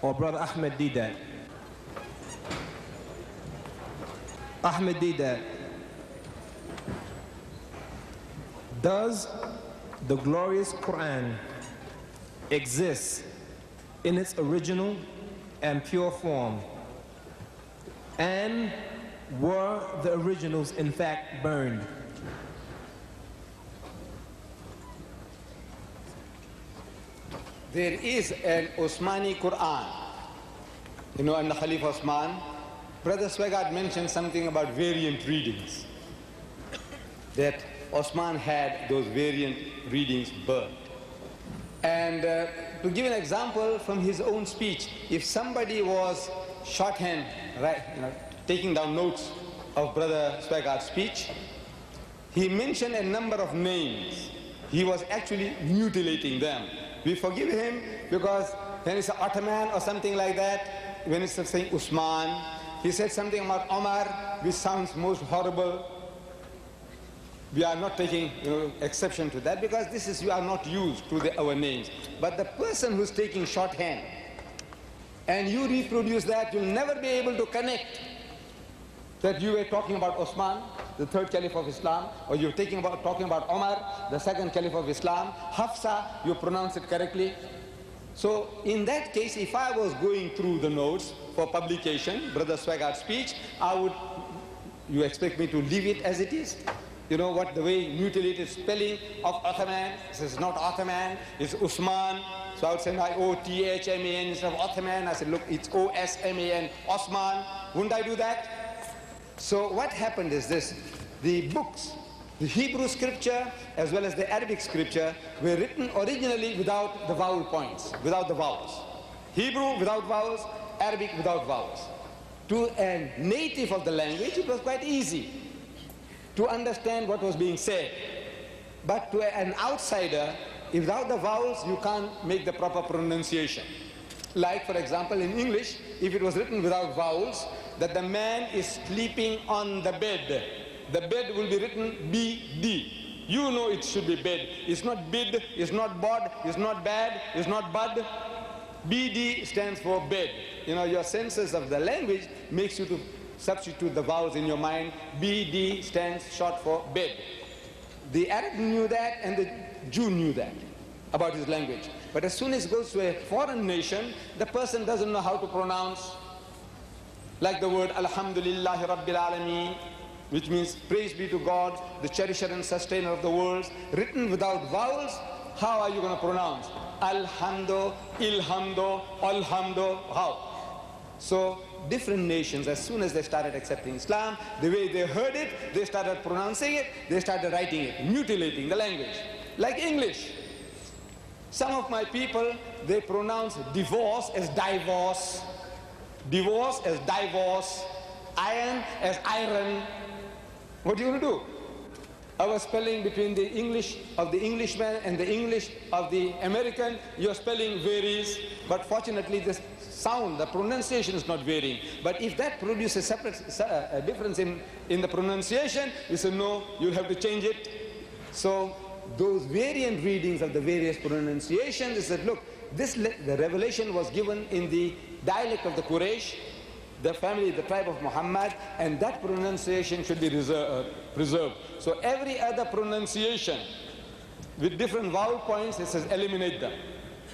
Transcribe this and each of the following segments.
or Brother Ahmed Deedat. Ahmed Deedat, does the glorious Quran exist in its original and pure form? And were the originals in fact burned? There is an Osmani Quran, you know, under Khalifa Osman. Brother Swaggart mentioned something about variant readings, that Osman had those variant readings burned. And to give an example from his own speech, if somebody was shorthand, right, taking down notes of Brother Swaggart's speech, he mentioned a number of names. He was actually mutilating them. We forgive him because when it's Ottoman or something like that, when it's saying Usman, he said something about Omar, which sounds most horrible. We are not taking exception to that because this is, you are not used to our names. But the person who's taking shorthand and you reproduce that, you'll never be able to connect that you were talking about Osman, the third caliph of Islam, or you're talking about Omar, the second caliph of Islam. Hafsa, you pronounce it correctly. So in that case, if I was going through the notes for publication, Brother Swaggart's speech, you expect me to leave it as it is? You know what, the way mutilated spelling of Ottoman, this is not Ottoman, it's Usman. So I would say O-T-H-M-A-N instead of Ottoman. I said, look, it's O-S-M-A-N, Osman. Wouldn't I do that? So what happened is this: the books, the Hebrew scripture as well as the Arabic scripture, were written originally without the vowel points, without the vowels. Hebrew without vowels, Arabic without vowels. To a native of the language, it was quite easy to understand what was being said. But to an outsider, without the vowels, you can't make the proper pronunciation. Like, for example, in English, if it was written without vowels, that the man is sleeping on the bed, the bed will be written B-D. You know it should be bed. It's not bid, it's not bod, it's not bad, it's not bud. B-D stands for bed. You know, your senses of the language makes you to substitute the vowels in your mind. B-D stands short for bed. The Arab knew that and the Jew knew that about his language. But as soon as it goes to a foreign nation, the person doesn't know how to pronounce. Like the word Alhamdulillahi Rabbil Alameen, which means praise be to God, the cherisher and sustainer of the worlds, written without vowels. How are you going to pronounce? Alhamdo, Ilhamdo, Alhamdo, how? So different nations, as soon as they started accepting Islam, the way they heard it, they started pronouncing it, they started writing it, mutilating the language. Like English. Some of my people, they pronounce divorce as divorce, divorce as divorce, iron as iron. What are you going to do? Our spelling between the English of the Englishman and the English of the American, your spelling varies, but fortunately the sound, the pronunciation is not varying. But if that produces a difference in the pronunciation, we say no, you'll have to change it. So those variant readings of the various pronunciations, is that look, the revelation was given in the dialect of the Quraysh, the family, the tribe of Muhammad, and that pronunciation should be preserved. So every other pronunciation with different vowel points, it says eliminate them.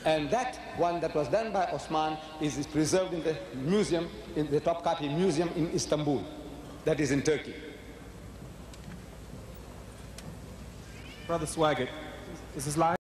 And that one that was done by Osman is preserved in the museum, in the Topkapi Museum in Istanbul, that is in Turkey. Brother Swaggart, this is live.